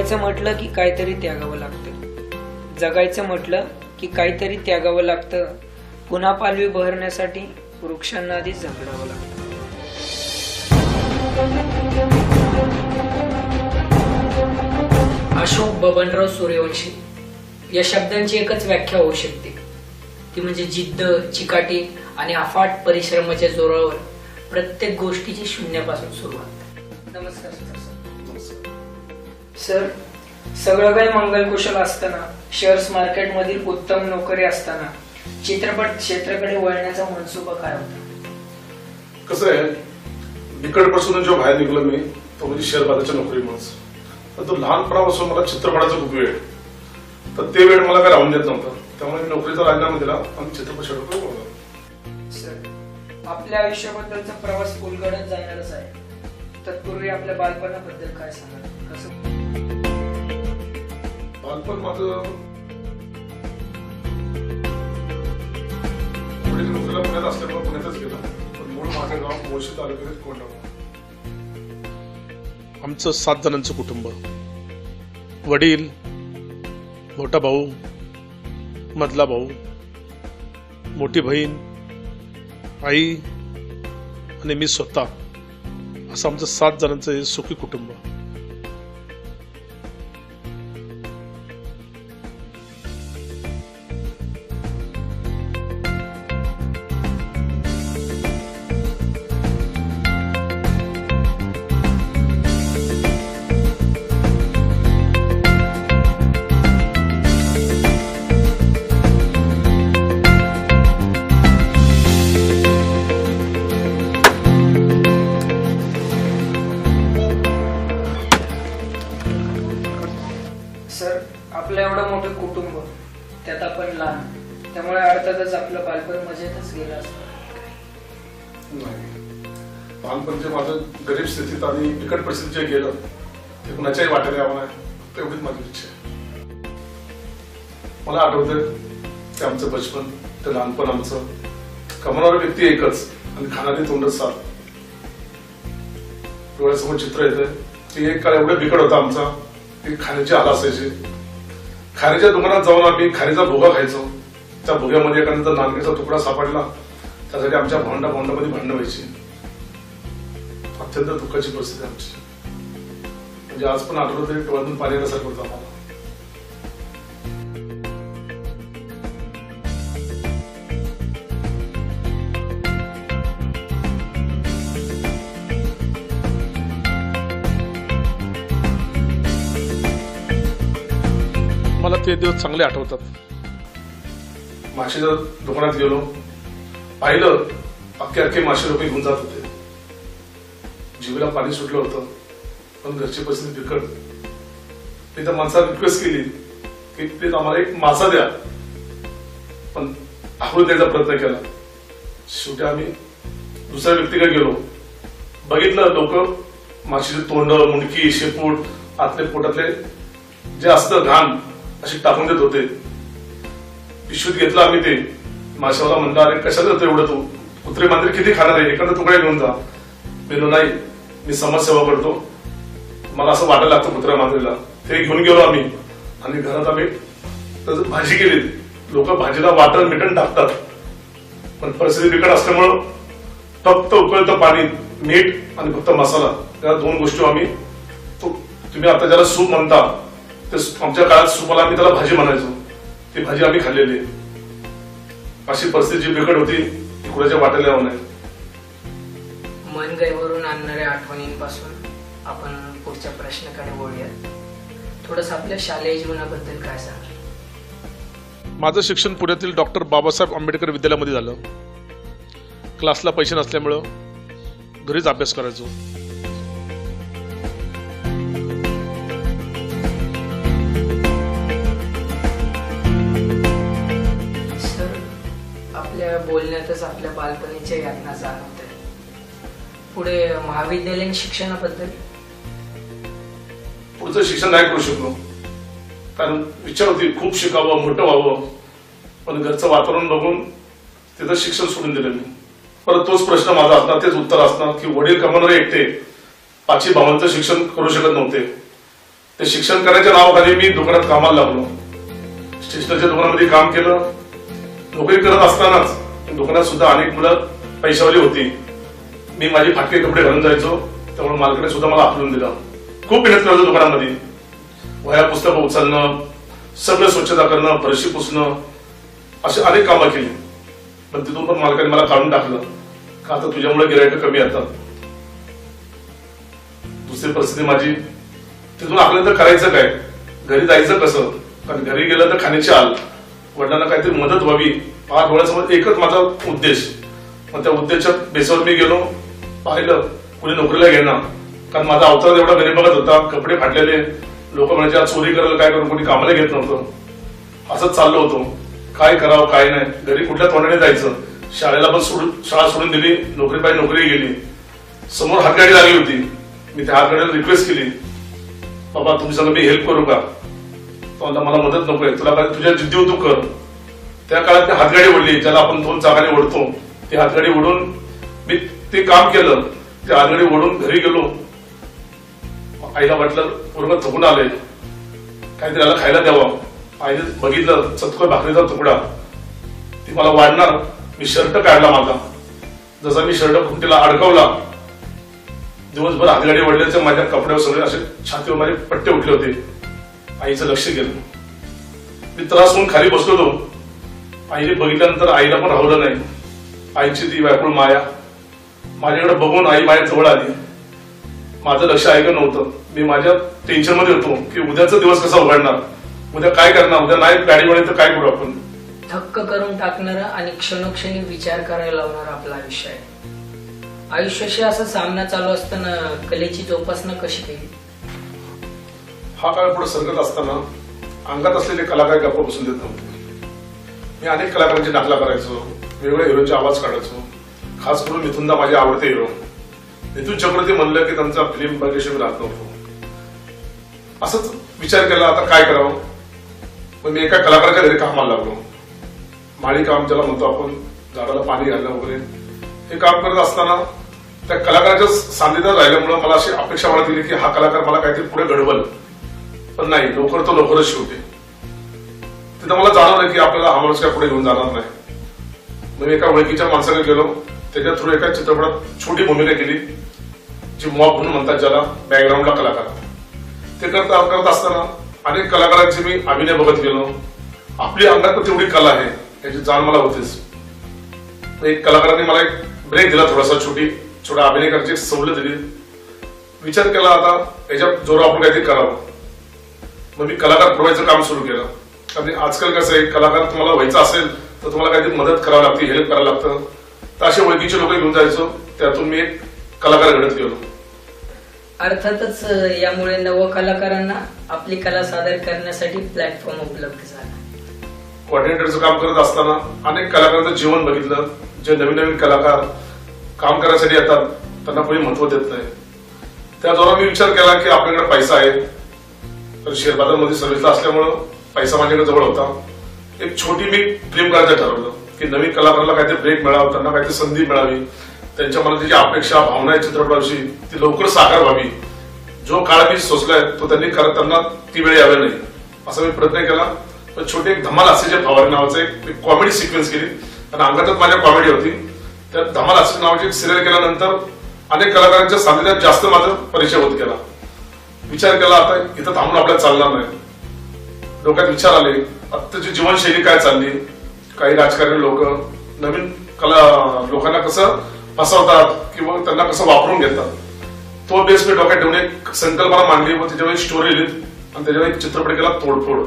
जगायचं म्हटलं की काहीतरी त्यागावं लागतं. जगायचं म्हटलं की काहीतरी त्यागावं लागतं. पुन्हा पालवी बहरण्यासाठी वृक्षांना आधी झगडावं लागतं. अशोक बबनराव सूर्यवंशी या शब्दांची एकच व्याख्या होऊ शकते, ती म्हणजे जिद्द, चिकाटी आणि अफाट परिश्रमाच्या जोरावर प्रत्येक गोष्टीची शून्यापासून सुरुवात. नमस्कार सर. सगळं काही मंगलकुशल असताना, शेअर्स मार्केट मधील उत्तम नोकरी असताना चित्रपट क्षेत्राकडे वळण्याचा मनसुबा काय होता? कसं आहे, निकडपासून जो बाहेर निघलो मी तो म्हणजे शेअर बाजाराच्या नोकरीमुळेच. तर तो लहानपणापासून मला चित्रपटाचा खूप वेळ, तर ते वेळ मला काय राहून देत नव्हता. त्यामुळे मी नोकरीचा राजीनामा दिला आणि चित्रपट क्षेत्राकडे वळलो. सर, आपल्या आयुष्याबद्दलचा प्रवास उलगडत जाणारच आहे. तत्पूर्वी आपल्या बालपणाबद्दल काय सांगाल? कसं बालपण माझं वडील नोकरीला पुण्यात असल्यामुळे पुण्यातच गेला, पण मूळ माझं गाव मुळशी तालुक्यात कोंडाणा. आमचं 7 जणांचं कुटुंब. वडील, मोठा भाऊ, मधला भाऊ, मोठी बहीण, आई आणि मी स्वतः, असं आमचं 7 जणांचं हे सुखी कुटुंब. सर, आपलं एवढं मोठं कुटुंब, त्यात आपण लहान, त्यामुळे अर्थातच आपलं बालपण मजेतच गेलं असतं. नाही, लहानपणचे माझं गरीब स्थितीत आणि बिकट परिस्थितीत जे गेलं ते कुणाच्याही वाट्याला यावं नाही, तेवढीच माझी इच्छा आहे. मला आठवतं ते आमचं बचपन, ते लहानपण आमचं. कमवणारी व्यक्ती एकच आणि खाणारी तोंडच 7. डोळ्यासमोर चित्र येतं की एक काळ एवढं बिकट होता आमचा की खाण्याची हाल असायची. खाण्याच्या दुकानात जाऊन आम्ही खाण्याचा भोगा खायचो. त्या भोग्यामध्ये एखादा नारळाचा तुकडा सापडला, त्यासाठी आमच्या भांडामध्ये भांडणं व्हायची. अत्यंत दुःखाची परिस्थिती आमची. म्हणजे आज पण आठवलं तरी डोळ्यातून पाणी येण्यासारखं होतं आम्हाला. मला ते दिवस चांगले आठवतात. माशाच्या दुकानात गेलो, पाहिलं अख्खे मासे लोक घेऊन जात होते. जीवेला पाणी सुटलं होतं, पण घरची परिस्थिती बिकट. मी त्या माणसाला रिक्वेस्ट केली की प्लीज आम्हाला एक मासा द्या, पण आखडून द्यायचा प्रयत्न केला. शेवटी आम्ही दुसऱ्या व्यक्तीकडे गेलो, बघितलं लोक माशीचे तोंड, मुंडकी, शेपूट, आतले पोटातले जे असतं घाण अशी टाकून देत होते. पिशवीत घेतलं आम्ही ते. माशावाला म्हणला, अरे कशाला देतो एवढं तू? कुत्रे मांजरे किती खाणार आहे, एखादा तुकडा घेऊन जा. मी नाही, मी समाजसेवा करतो, मला असं वाटायला लागतं कुत्र्या मांजरीला. ते घेऊन गेलो आम्ही आणि घरात आम्ही भाजी केली. लोक भाजीला वाटण मिटण टाकतात, पण परिस्थिती बिकट असल्यामुळं फक्त उकळतं पाणी, मीठ आणि फक्त मसाला, या 2 गोष्टी आम्ही, तुम्ही आता ज्याला सूप म्हणता, ते आमच्या काळात सूपाला आम्ही त्याला भाजी म्हणायचो. ती भाजी आम्ही खाल्लेली. अशी परिस्थिती जी बिकट होती ती कुणाच्या वाट्याला यावं नाही. मन गैवरून आणणाऱ्या आठवणींपासून आपण पुढच्या प्रश्नाकडे वळूयात. थोडंसं आपल्या शालेय जीवनाबद्दल काय सांगाल? माझं शिक्षण पुण्यातील डॉक्टर बाबासाहेब आंबेडकर विद्यालयामध्ये झालं. क्लासला पैसे नसल्यामुळं घरीच अभ्यास करायचो. आपल्या बोलण्यातच आपल्या बालपणीच्या यातना जाणवत आहे. पुढे महाविद्यालयीन शिक्षणाबद्दल? पुढचं शिक्षण नाही करू शकलो, कारण इच्छा होती खूप शिकावं, मोठं व्हावं, पण घरचं वातावरण बघून तिथं शिक्षण सोडून दिलं मी. परत तोच प्रश्न माझा असणार, तेच उत्तर असणार की वडील कमवणारे एकटे 5 भावांचं शिक्षण करू शकत नव्हते. ते शिक्षण करायच्या नावाखाली मी दुकानात कामाला लागलो. स्टेशनरीच्या दुकानामध्ये काम केलं. नोकरी करत असतानाच दुकानात सुद्धा अनेक मुलं पैशावाली होती. मी माझे फाटके कपडे घालून जायचो, त्यामुळे मालकाने सुद्धा मला आखलून दिलं. खूप मेहनत करतो दुकानामध्ये. वह्या पुस्तकं उचलणं, सगळं स्वच्छता करणं, फरशी पुसणं, अशी अनेक कामं केली. पण तिथून पण मालकाने मला काढून टाकलं का आता तुझ्यामुळे गिरायक कमी येतात. दुसरी परिस्थिती माझी, तिथून आपल्याला तर करायचं काय, घरी जायचं कसं, कारण घरी गेलं तर खाण्याची हाल, वडिलांना काहीतरी मदत व्हावी हा डोळ्यासमोर एकच माझा उद्देश. मग त्या उद्देशाच्या बेसवर मी गेलो. पाहिलं कुणी नोकरीला घेणार, कारण माझा अवतार एवढा गरीबगत होता. कपडे फाटलेले, लोक म्हणजे आज चोरी करायला काय करून कोणी कामाला घेत नव्हतं. असंच चाललो होतो. काय करावं काय नाही, घरी कुठल्या तोंडाने जायचं. शाळेला पण शाळा सोडून दिली, नोकरी पाहिजे नोकरी गेली. समोर हातगाडी लागली होती. मी त्या हातगाडीला रिक्वेस्ट केली, बाबा तुमच्या मी हेल्प करू का. तो मला मदत नकोय, तुला काय तुझ्या जिद्दी तू कर. त्या काळात मी हातगाडी ओढली, ज्याला आपण 2 चाकाने ओढतो. ती हातगाडी ओढून मी ते काम केलं. ती हातगाडी ओढून घरी गेलो. आईला वाटलं पूर्ण थकून आले, काहीतरी याला खायला द्यावं. आईने बघितलं चतकोर भाकरीचा तुकडा, ती मला वाढणार. मी शर्ट काढला माझा. जसा मी शर्ट खुंटीला अडकवला, दिवसभर हातगाडी ओढल्याचे माझ्या कपड्यावर सगळे असे छातीवर माझे पट्टे उठले होते. आईचं लक्ष गेलं. मी त्रास होऊन खाली बसलो होतो. आईने बघितल्यानंतर आईला पण राहवलं नाही. आईची ती व्याकुळ माया माझ्याकडे बघून आई माझ्या जवळ आली. माझं लक्ष ऐकत नव्हतं. मी माझ्या टेन्शन मध्ये होतो की उद्याचा दिवस कसा उघडणार, उद्या काय करणार, उद्या नाही गाडी वळली तर काय करू आपण. थक्क करून टाकणारा आणि क्षणोक्षणी विचार करायला लावणारा आपलं आयुष्य आहे. आयुष्याशी असा सामना चालू असताना कलेची जोपासना कशी केली. हा काळ पुढे सरकत असताना अंगात असलेले कलाकार गप्पा बसून देत नव्हते. मी अनेक कलाकारांची दाखला करायचो, वेगवेगळ्या हिरोचे आवाज काढायचो. खास करून मिथुनदा माझे आवडते हिरो. मिथुन चक्रवर्ती म्हणलं की त्यांचा फिल्म बघितल्याशिवाय राहत नव्हतो. असंच विचार केला आता काय करावं. मग मी एका कलाकाराच्या घरी कामाला लागलो. माळी काम ज्याला म्हणतो आपण, झाडाला पाणी घालणं वगैरे. हे काम करत असताना त्या कलाकाराच्या सान्निध्यात राहिल्यामुळे मला अशी अपेक्षा वाढत गेली की हा कलाकार मला काहीतरी पुढे घडवल. पण नाही, लवकर तो लवकरच शेवटी. तिथं मला जाणवलं की आपल्याला हा माणूस काय पुढे घेऊन जाणार नाही. मग एका ओळखीच्या माणसाकडे गेलो. त्याच्या थ्रू एका चित्रपटात छोटी भूमिका केली, जी मॉप म्हणून म्हणतात ज्याला, बॅकग्राऊंडला कलाकार. ते करत असताना अनेक कलाकारांचे मी अभिनय बघत गेलो. आपली अंगात तेवढी कला आहे याची जाण मला होतीच. एक कलाकारांनी मला एक ब्रेक दिला, थोडासा छोटा अभिनय करायची सवलत दिली. विचार केला आता याच्या जोरावर आपण काहीतरी करावं. मग मी कलाकार पुरवायचं काम सुरू केलं. कारण आजकाल कसं आहे, कलाकार तुम्हाला व्हायचं असेल तर तुम्हाला काहीतरी मदत करावी लागते, हेल्प करायला लागतं. तर असे ओळखीचे लोक घेऊन जायचो. त्यातून मी एक कलाकार घडत गेलो. अर्थातच यामुळे नव कलाकारांना आपली कला सादर करण्यासाठी प्लॅटफॉर्म उपलब्ध झाला. कोऑर्डिनेटरचं काम करत असताना अनेक कलाकारांचं जीवन बघितलं. जे नवीन कलाकार काम करायसाठी येतात त्यांना कोणी महत्व देत नाही. त्याद्वारे मी विचार केला की आपल्याकडे पैसा आहे, तर शेअर बाजारमध्ये सर्व्हिसला असल्यामुळं पैसा माझ्याकडे जवळ होता. एक छोटी मी फिल्म करायचं ठरवलं की नवीन कलाकाराला काहीतरी ब्रेक मिळावा, त्यांना काहीतरी संधी मिळावी, त्यांच्या मनाची जी अपेक्षा भावना आहे चित्रपटाविषयी ती लवकर साकार व्हावी. जो काळ मी सोचलाय तो त्यांनी करत त्यांना ती वेळ यावी नाही असा मी प्रयत्न केला. छोटी एक धमाल हास्याचे फवारे नावाचं एक कॉमेडी सिक्वेन्स केली आणि अंगातच माझ्या कॉमेडी होती. त्या धमाल हास्य नावाची एक सिरियल केल्यानंतर अनेक कलाकारांच्या सानिध्यात जास्त माझा परिचय होत गेला. विचार केला आता इथं थांबून आपल्याला चालणार नाही. डोक्यात विचार आले आत्ताची जीवनशैली काय चालली. काही राजकारणी लोक नवीन लोकांना कसं फसवतात किंवा त्यांना कसं वापरून घेतात. तो बेस मी डोक्यात ठेवून एक संकल्पना मांडली व त्याच्यावर एक स्टोरी लिहिली आणि त्याच्यावर एक चित्रपट केला, तोडफोड.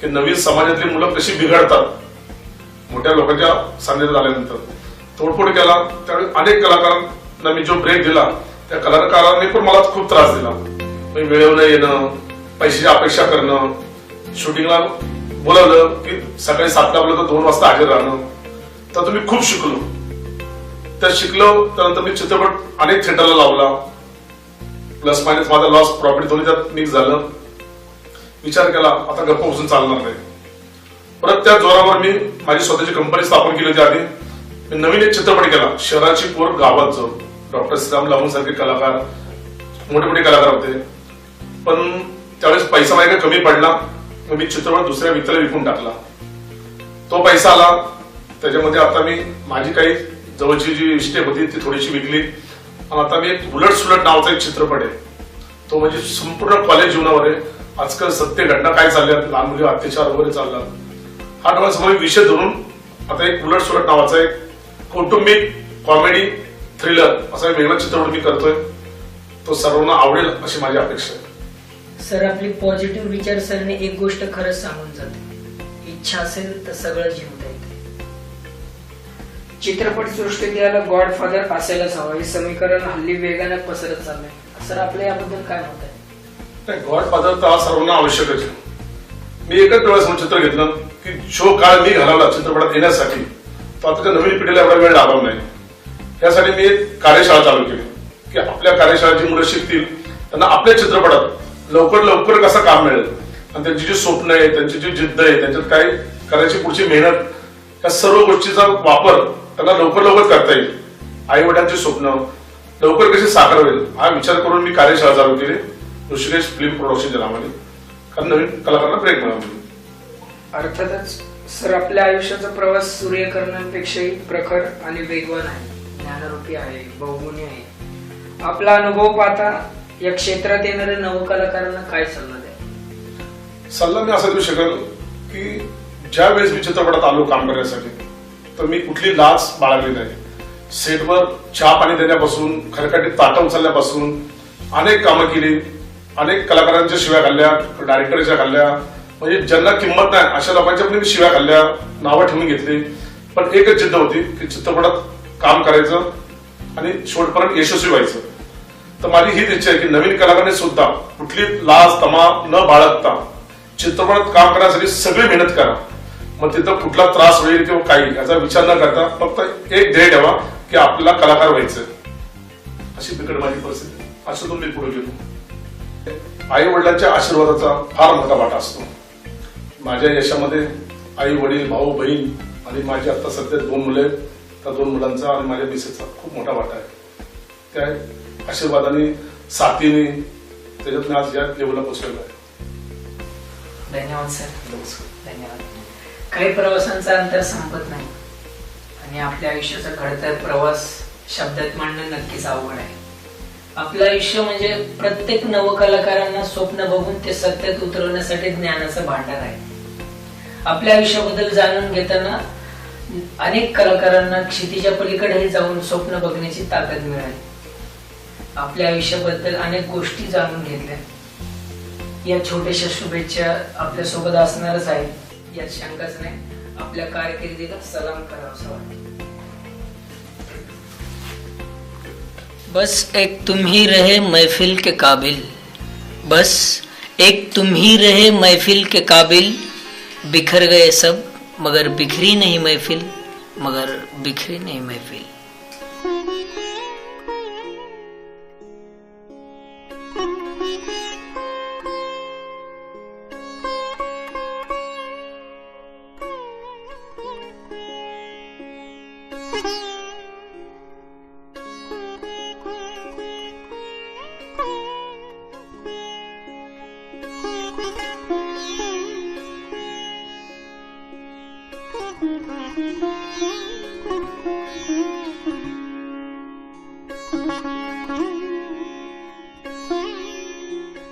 की नवीन समाजातली मुलं कशी बिघडतात मोठ्या लोकांच्या सानिध्यात आल्यानंतर. तोडफोड केला. त्यावेळी अनेक कलाकारांना मी जो ब्रेक दिला त्या कलाकारांनी पण मला खूप त्रास दिला. वेळेवर न येणं, पैशाची अपेक्षा करणं, शूटिंगला बोलावलं की सकाळी 7ला बोललं तर 2 वाजता हजर राहणं. तर तुम्ही खूप शिकलो. त्या शिकलो त्यानंतर मी चित्रपट अनेक थिएटरला लावला. प्लस मायनस माझा लॉस प्रॉफिट दोन्ही त्यात मिक्स झालं. विचार केला आता गप्प बसून चालणार नाही. परत त्या जोरावर मी माझी स्वतःची कंपनी स्थापन केली होती. आधी मी नवीन एक चित्रपट केला, शहराची पोर गावात जाऊन. डॉक्टर श्रीराम लागून सारखे कलाकार, मोठे मोठे कलाकार होते. पण त्यावेळेस पैसा माझ्याकडे कमी पडला, मग मी चित्रपट दुसऱ्या मित्राला विकून टाकला. तो पैसा आला, त्याच्यामध्ये आता मी माझी काही जवळची जी इस्टेट होती ती थोडीशी विकली आणि आता मी एक उलट सुलट नावाचा एक चित्रपट आहे, तो म्हणजे संपूर्ण कॉलेज जीवनावर आहे. आजकाल सत्य घटना काय चालल्यात, लहान मुली अत्याचार वगैरे चालला, हा डोळ्यासमोर विषय धरून आता एक उलट सुलट नावाचा एक कौटुंबिक कॉमेडी थ्रिलर असा एक वेगळा चित्रपट मी करतोय. तो सर्वांना आवडेल अशी माझी अपेक्षा आहे. सर, आपली पॉझिटिव्ह विचारसरणी एक गोष्ट खरंच सांगून जाते, इच्छा असेल तर सगळं जिंकता येते. चित्रपट सृष्टीत याला गॉडफादर असायलाच हवं, हे समीकरण हल्ली वेगाने पसरत चाललंय. सर, आपल्या याबद्दल काय मत आहे? गॉडफादर तर हा सर्वांना आवश्यकच आहे. मी एकच डोळ्यासमोर चित्र घेतलं की जो काळ मी घालवला चित्रपटात येण्यासाठी तो आता नवीन पिढीला एवढा वेळ लाभला नाही. यासाठी मी एक कार्यशाळा चालू केली की आपल्या कार्यशाळेची मुलं शिकतील, त्यांना आपल्या चित्रपटात लवकर लवकर कसं काम मिळेल आणि त्यांची जी स्वप्न आहे, त्यांची जी जिद्द आहे, त्यांच्यात काय करायची पुढची मेहनत, या सर्व गोष्टीचा वापर त्यांना लवकर लवकर करता येईल. आई वडिलांची स्वप्न लवकर कशी साकार होईल हा विचार करून मी कार्यशाळा चालू केली ऋषिकेश फिल्म प्रोडक्शनच्या नावाने, कारण नवीन कलाकारांना प्रेरणा मिळावी. अर्थातच सर, आपल्या आयुष्याचा प्रवास सूर्यकिरणांपेक्षाही प्रखर आणि वेगवान आहे, ज्ञानरूपी आहे, बहुगुणी आहे. आपला अनुभव पाहता या क्षेत्रात येणाऱ्या नवकलाकारांना काय सल्ला द्या? सल्ला मी असा देऊ शकेल की ज्या वेळेस मी चित्रपटात आलो काम करण्यासाठी तर मी कुठली लाज बाळगली नाही. सेटवर चहा पाणी देण्यापासून, खरकाटीत ताटं उचलण्यापासून अनेक कामं केली, अनेक कलाकारांच्या शिव्या खाल्ल्या, डायरेक्टरच्या खाल्ल्या, म्हणजे ज्यांना किंमत नाही अशा लोकांच्या पण मी शिव्या खाल्ल्या, नावं ठेवून घेतली. पण एकच जिद्द होती की चित्रपटात काम करायचं आणि शेवटपर्यंत यशस्वी व्हायचं. तर माझी हीच इच्छा आहे की नवीन कलाकारांनी सुद्धा कुठली लाज तमा न बाळगता चित्रपटात काम करण्यासाठी सगळी मेहनत करा. मग तिथं कुठला त्रास होईल किंवा काही याचा विचार न करता फक्त एक ध्येय ठेवा की आपल्याला कलाकार व्हायचं. अशी बिकट माझी परिस्थिती, असं तुम्ही पुढे गेलो. आई वडिलांच्या आशीर्वादाचा फार मोठा वाटा असतो. माझ्या यशामध्ये आई वडील, भाऊ बहीण आणि माझी आता सध्या 2 मुलं आहेत, त्या 2 मुलांचा आणि माझ्या मिसेसचा खूप मोठा वाटा आहे. त्या आशीर्वादाने, साथीने त्याच्यात मी आज या लेवलला पोहोचलेलो आहे. धन्यवाद सर. नमस्कार. धन्यवाद. काही प्रवासांचा अंतर संपत नाही आणि आपल्या आयुष्याचा खडतर प्रवास शब्दात मांडणं नक्कीच अवघड आहे. आपलं आयुष्य म्हणजे प्रत्येक नवकलाकारांना स्वप्न बघून ते सत्यात उतरवण्यासाठी ज्ञानाचं भांडार आहे. आपल्या आयुष्याबद्दल जाणून घेताना अनेक कलाकारांना क्षितिजा पलीकडे जाऊन स्वप्न बघण्याची ताकद मिळाली. आपल्या आयुष्याबद्दल अनेक गोष्टी जाणून घेतल्या. या छोट्याशा शुभेच्छा आपल्या सोबत असणारच आहेत, यात शंकाच नाही. आपल्या कारकिर्दीला सलाम करावासा वाटतो. बस एक तुम ही रहे महफिल के काबिल, बस एक तुम ही रहे महफिल के काबिल, बिखर गए सब मगर बिखरी नहीं महफिल, मगर बिखरी नहीं महफिल. Thank you.